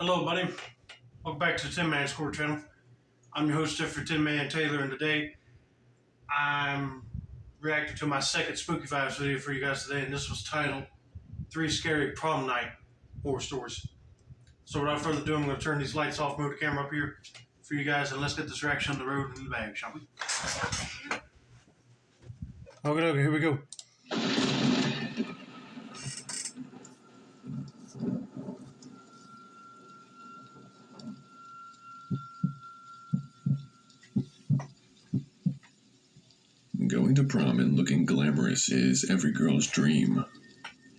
Hello, buddy. Welcome back to the Tin Man Score channel. I'm your host, Jeffrey Tin Man Taylor, and today I'm reacting to my second Spooky Vibes video for you guys today, and this was titled Three Scary Prom Night Horror Stories. So without further ado, I'm going to turn these lights off, move the camera up here for you guys, and let's get this reaction on the road in the bag, shall we? Okay, here we go. Going to prom and looking glamorous is every girl's dream.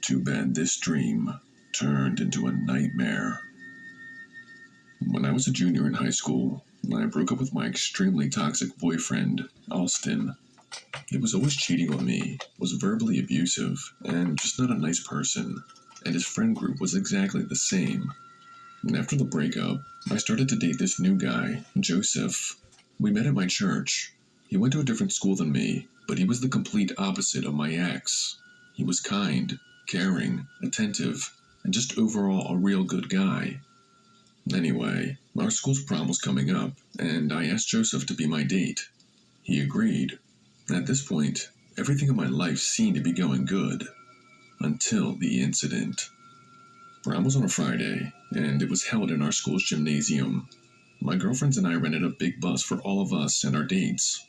Too bad this dream turned into a nightmare. When I was a junior in high school, I broke up with my extremely toxic boyfriend, Austin. He was always cheating on me, was verbally abusive, and just not a nice person, and his friend group was exactly the same. And after the breakup, I started to date this new guy, Joseph. We met at my church. He went to a different school than me, but he was the complete opposite of my ex. He was kind, caring, attentive, and just overall a real good guy. Anyway, our school's prom was coming up, and I asked Joseph to be my date. He agreed. At this point, everything in my life seemed to be going good. Until the incident. Prom was on a Friday, and it was held in our school's gymnasium. My girlfriends and I rented a big bus for all of us and our dates.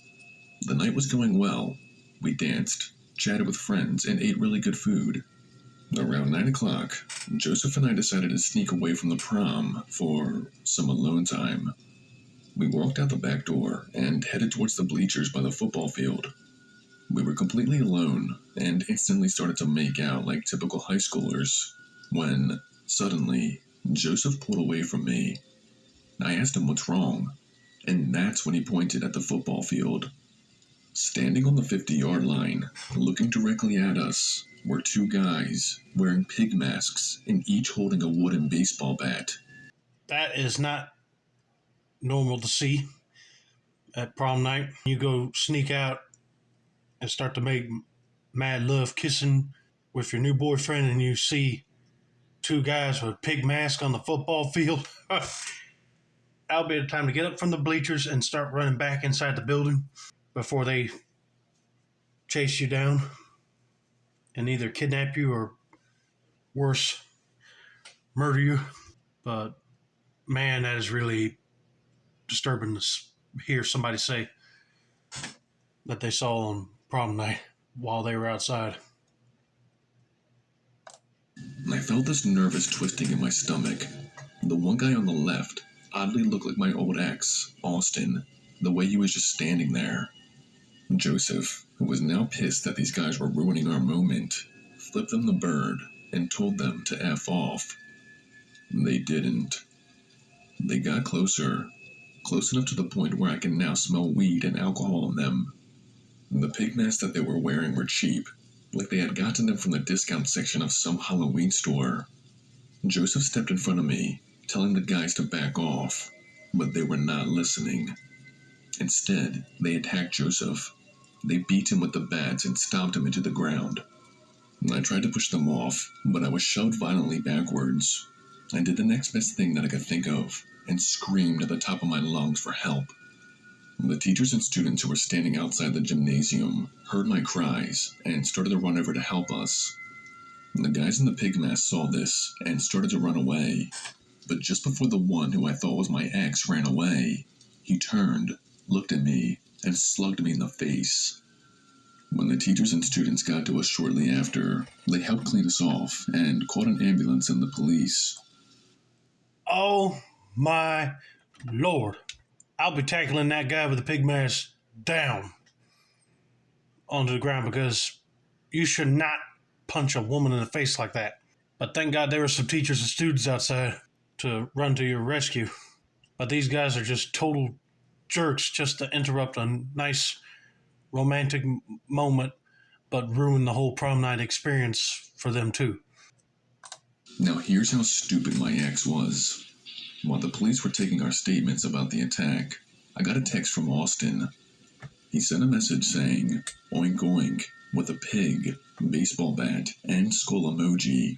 The night was going well. We danced, chatted with friends, and ate really good food. Around 9 o'clock, Joseph and I decided to sneak away from the prom for some alone time. We walked out the back door and headed towards the bleachers by the football field. We were completely alone and instantly started to make out like typical high schoolers when, suddenly, Joseph pulled away from me. I asked him what's wrong, and that's when he pointed at the football field. Standing on the 50-yard line, looking directly at us, were two guys wearing pig masks and each holding a wooden baseball bat. That is not normal to see at prom night. You go sneak out and start to make mad love kissing with your new boyfriend, and you see two guys with pig masks on the football field. That'll be the time to get up from the bleachers and start running back inside the building before they chase you down and either kidnap you or, worse, murder you. But man, that is really disturbing to hear somebody say that they saw on prom night while they were outside. I felt this nervous twisting in my stomach. The one guy on the left oddly looked like my old ex, Austin, the way he was just standing there. Joseph, who was now pissed that these guys were ruining our moment, flipped them the bird and told them to F off. They didn't. They got closer, close enough to the point where I can now smell weed and alcohol on them. The pig masks that they were wearing were cheap, like they had gotten them from the discount section of some Halloween store. Joseph stepped in front of me, telling the guys to back off, but they were not listening. Instead, they attacked Joseph. They beat him with the bats and stomped him into the ground. I tried to push them off, but I was shoved violently backwards. I did the next best thing that I could think of, and screamed at the top of my lungs for help. The teachers and students who were standing outside the gymnasium heard my cries and started to run over to help us. The guys in the pig mask saw this and started to run away, but just before the one who I thought was my ex ran away, he turned, looked at me, and slugged me in the face. When the teachers and students got to us shortly after, they helped clean us off and called an ambulance and the police. Oh my Lord. I'll be tackling that guy with the pig mask down onto the ground, because you should not punch a woman in the face like that. But thank God there were some teachers and students outside to run to your rescue. But these guys are just total jerks just to interrupt a nice romantic moment, but ruin the whole prom night experience for them too. Now here's how stupid my ex was. While the police were taking our statements about the attack, I got a text from Austin. He sent a message saying, "Oink oink," with a pig, baseball bat, and skull emoji.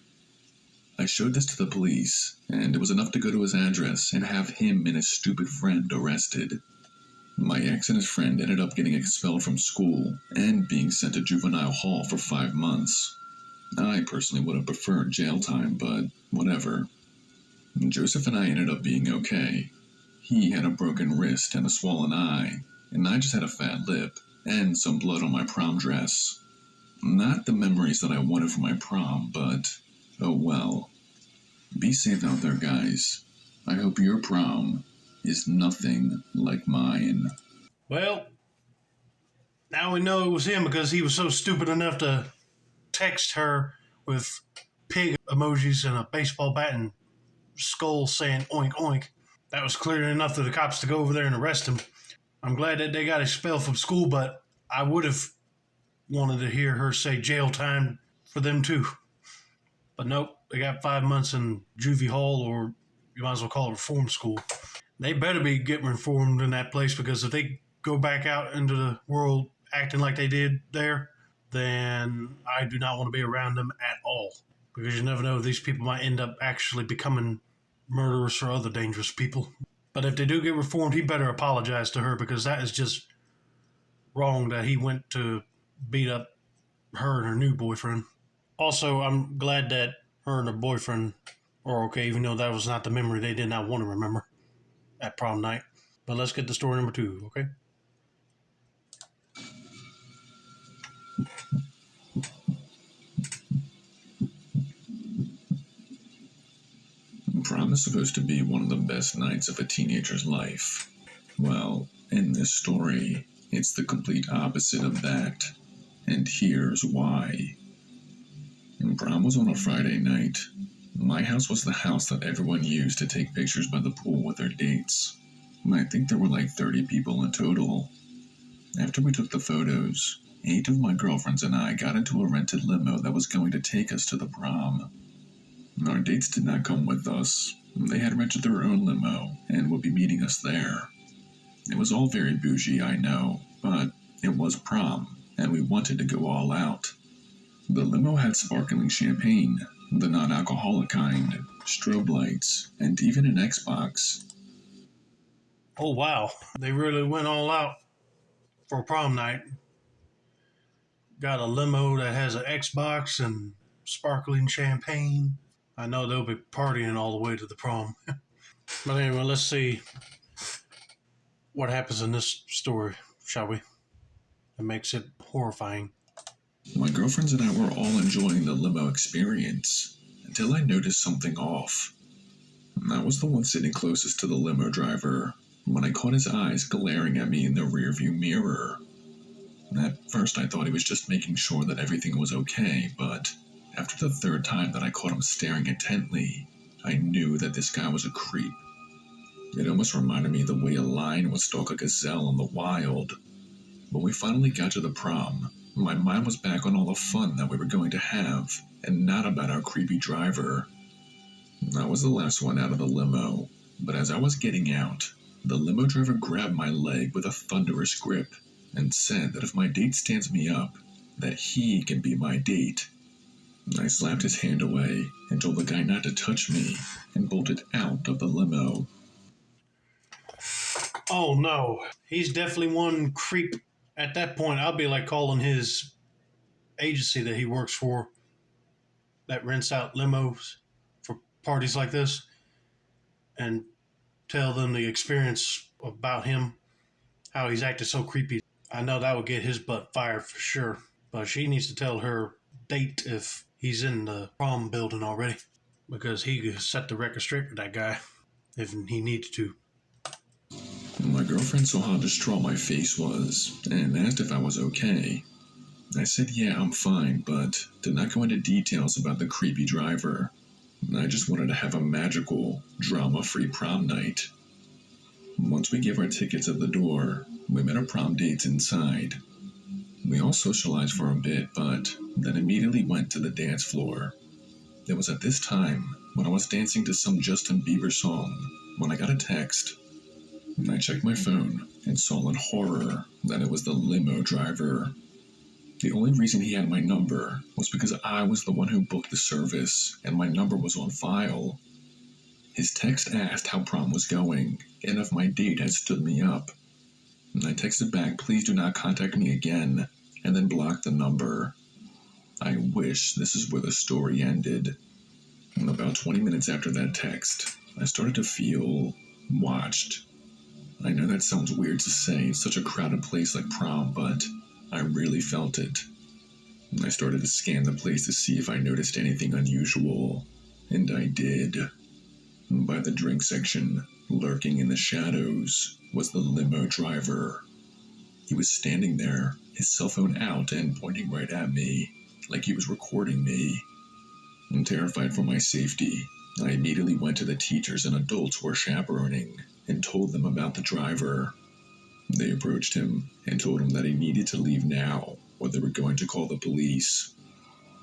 I showed this to the police, and it was enough to go to his address and have him and his stupid friend arrested. My ex and his friend ended up getting expelled from school and being sent to juvenile hall for 5 months. I personally would have preferred jail time, but whatever. Joseph and I ended up being okay. He had a broken wrist and a swollen eye, and I just had a fat lip and some blood on my prom dress. Not the memories that I wanted for my prom, but oh well. Be safe out there, guys. I hope your prom is nothing like mine. Well, now we know it was him because he was so stupid enough to text her with pig emojis and a baseball bat and skull saying oink oink. That was clear enough for the cops to go over there and arrest him. I'm glad that they got expelled from school, but I would have wanted to hear her say jail time for them too. But nope, they got 5 months in juvie hall, or you might as well call it reform school. They better be getting reformed in that place, because if they go back out into the world acting like they did there, then I do not want to be around them at all. Because you never know, these people might end up actually becoming murderers or other dangerous people. But if they do get reformed, he better apologize to her, because that is just wrong that he went to beat up her and her new boyfriend. Also, I'm glad that her and her boyfriend are okay, even though that was not the memory they did not want to remember at prom night. But let's get to story number 2, okay? Prom is supposed to be one of the best nights of a teenager's life. Well, in this story, it's the complete opposite of that. And here's why. Prom was on a Friday night. My house was the house that everyone used to take pictures by the pool with their dates. I think there were like 30 people in total. After we took the photos, 8 of my girlfriends and I got into a rented limo that was going to take us to the prom. Our dates did not come with us. They had rented their own limo and would be meeting us there. It was all very bougie, I know, but it was prom, and we wanted to go all out. The limo had sparkling champagne, the non-alcoholic kind, strobe lights, and even an Xbox. Oh, wow. They really went all out for prom night. Got a limo that has an Xbox and sparkling champagne. I know they'll be partying all the way to the prom. But anyway, let's see what happens in this story, shall we? It makes it horrifying. My girlfriends and I were all enjoying the limo experience until I noticed something off. I was the one sitting closest to the limo driver when I caught his eyes glaring at me in the rearview mirror. At first I thought he was just making sure that everything was okay, but after the 3rd time that I caught him staring intently, I knew that this guy was a creep. It almost reminded me of the way a lion would stalk a gazelle in the wild. When we finally got to the prom, my mind was back on all the fun that we were going to have, and not about our creepy driver. I was the last one out of the limo, but as I was getting out, the limo driver grabbed my leg with a thunderous grip and said that if my date stands me up, that he can be my date. I slapped his hand away and told the guy not to touch me and bolted out of the limo. Oh no, he's definitely one creep. At that point, I'll be like calling his agency that he works for that rents out limos for parties like this and tell them the experience about him, how he's acted so creepy. I know that would get his butt fired for sure. But she needs to tell her date if he's in the prom building already, because he could set the record straight with that guy if he needs to. My girlfriend saw how distraught my face was and asked if I was okay. I said yeah, I'm fine, but did not go into details about the creepy driver. I just wanted to have a magical, drama-free prom night. Once we gave our tickets at the door, we met our prom dates inside. We all socialized for a bit, but then immediately went to the dance floor. It was at this time, when I was dancing to some Justin Bieber song, when I got a text. I checked my phone and saw in horror that it was the limo driver. The only reason he had my number was because I was the one who booked the service and my number was on file. His text asked how prom was going and if my date had stood me up. And I texted back, "Please do not contact me again," and then blocked the number. I wish this is where the story ended. And about 20 minutes after that text, I started to feel watched. I know that sounds weird to say in such a crowded place like prom, but I really felt it. And I started to scan the place to see if I noticed anything unusual, and I did. By the drink section, lurking in the shadows, was the limo driver. He was standing there, his cell phone out and pointing right at me, like he was recording me. I'm terrified for my safety. I immediately went to the teachers and adults who were chaperoning and told them about the driver. They approached him and told him that he needed to leave now or they were going to call the police.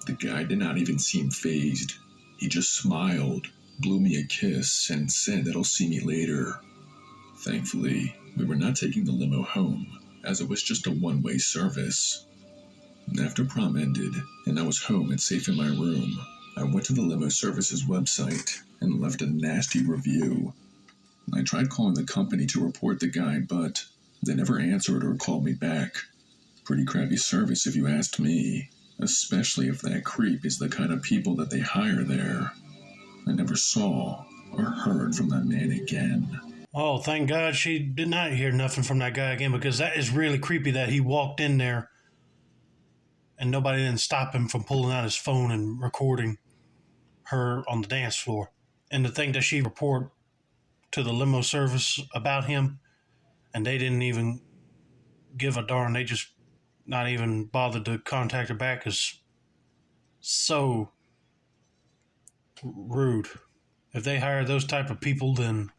The guy did not even seem fazed. He just smiled, blew me a kiss, and said that he'll see me later. Thankfully, we were not taking the limo home, as it was just a one-way service. After prom ended, and I was home and safe in my room, I went to the limo service's website and left a nasty review. I tried calling the company to report the guy, but they never answered or called me back. Pretty crappy service if you asked me, especially if that creep is the kind of people that they hire there. I never saw or heard from that man again. Oh, thank God she did not hear nothing from that guy again, because that is really creepy that he walked in there and nobody didn't stop him from pulling out his phone and recording her on the dance floor. And to think that she reported to the limo service about him and they didn't even give a darn, they just not even bothered to contact her back, is so rude. If they hire those type of people, then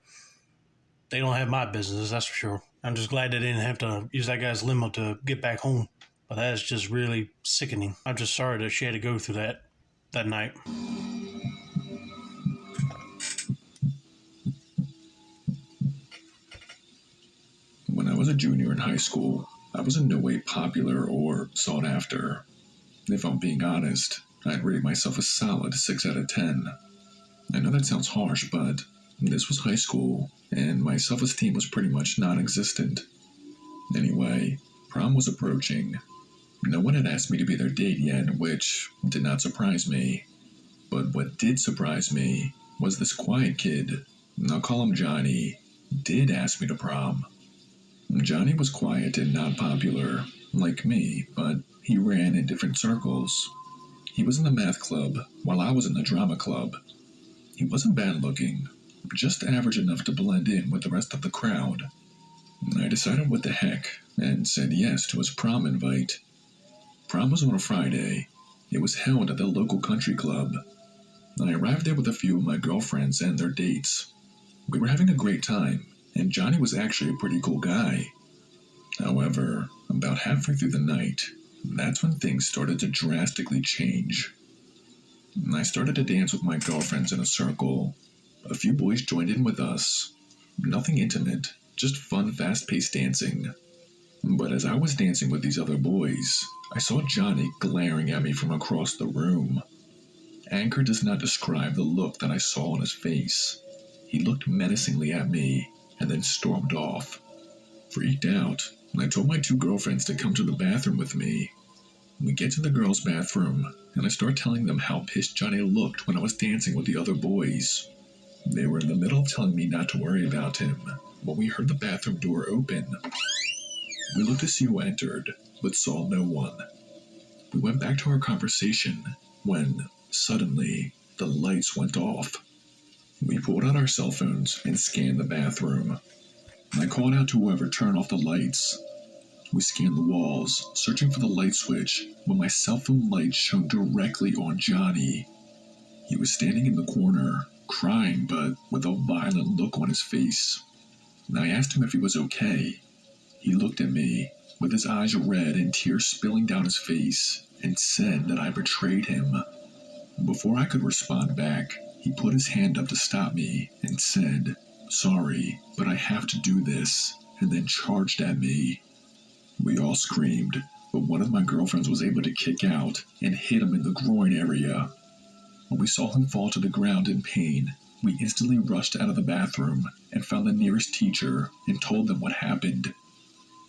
they don't have my business, that's for sure. I'm just glad they didn't have to use that guy's limo to get back home. But that is just really sickening. I'm just sorry that she had to go through that night. When I was a junior in high school, I was in no way popular or sought after. If I'm being honest, I'd rate myself a solid 6 out of 10. I know that sounds harsh, but this was high school, and my self-esteem was pretty much non-existent. Anyway, prom was approaching. No one had asked me to be their date yet, which did not surprise me. But what did surprise me was this quiet kid, I'll call him Johnny, did ask me to prom. Johnny was quiet and not popular, like me, but he ran in different circles. He was in the math club, while I was in the drama club. He wasn't bad looking, just average enough to blend in with the rest of the crowd. I decided what the heck, and said yes to his prom invite. Prom was on a Friday. It was held at the local country club. I arrived there with a few of my girlfriends and their dates. We were having a great time, and Johnny was actually a pretty cool guy. However, about halfway through the night, that's when things started to drastically change. I started to dance with my girlfriends in a circle. A few boys joined in with us. Nothing intimate, just fun, fast-paced dancing. But as I was dancing with these other boys, I saw Johnny glaring at me from across the room. Anger does not describe the look that I saw on his face. He looked menacingly at me and then stormed off. Freaked out, I told my two girlfriends to come to the bathroom with me. We get to the girls' bathroom, and I start telling them how pissed Johnny looked when I was dancing with the other boys. They were in the middle of telling me not to worry about him when we heard the bathroom door open. We looked to see who entered, but saw no one. We went back to our conversation when, suddenly, the lights went off. We pulled out our cell phones and scanned the bathroom. I called out to whoever turned off the lights. We scanned the walls, searching for the light switch, when my cell phone light shone directly on Johnny. He was standing in the corner, crying but with a violent look on his face. I asked him if he was okay. He looked at me, with his eyes red and tears spilling down his face, and said that I betrayed him. Before I could respond back, he put his hand up to stop me and said, "Sorry, but I have to do this," and then charged at me. We all screamed. but one of my girlfriends was able to kick out and hit him in the groin area. When we saw him fall to the ground in pain, we instantly rushed out of the bathroom and found the nearest teacher and told them what happened.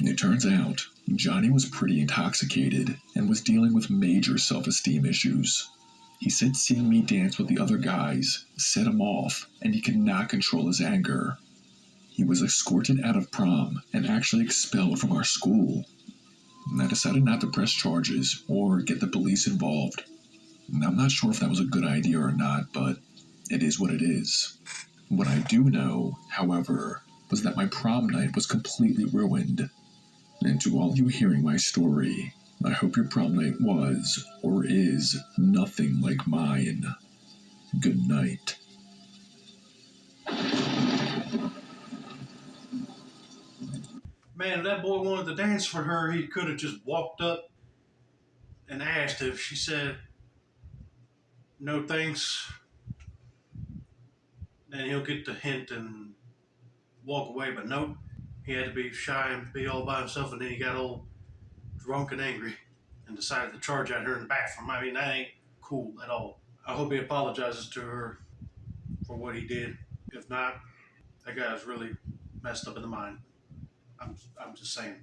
It turns out, Johnny was pretty intoxicated and was dealing with major self-esteem issues. He said seeing me dance with the other guys set him off and he could not control his anger. He was escorted out of prom and actually expelled from our school. I decided not to press charges or get the police involved. I'm not sure if that was a good idea or not, but it is what it is. What I do know, however, was that my prom night was completely ruined. And to all you hearing my story, I hope your prom night was, or is, nothing like mine. Good night. Man, if that boy wanted to dance for her, he could have just walked up and asked. If she said no thanks, then he'll get the hint and walk away. But nope, he had to be shy and be all by himself, and then he got all drunk and angry and decided to charge at her in the bathroom. I mean, that ain't cool at all. I hope he apologizes to her for what he did. If not, that guy's really messed up in the mind. I'm just saying.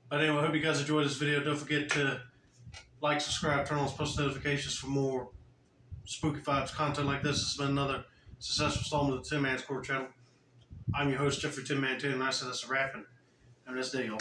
But anyway, I hope you guys enjoyed this video. Don't forget to like, subscribe, turn on post notifications for more spooky vibes content like this. This has been another successful installment of the Tin Man's Core channel. I'm your host, Jeffrey Tin Man 10, and I said that's a wrap, and have a nice day, y'all.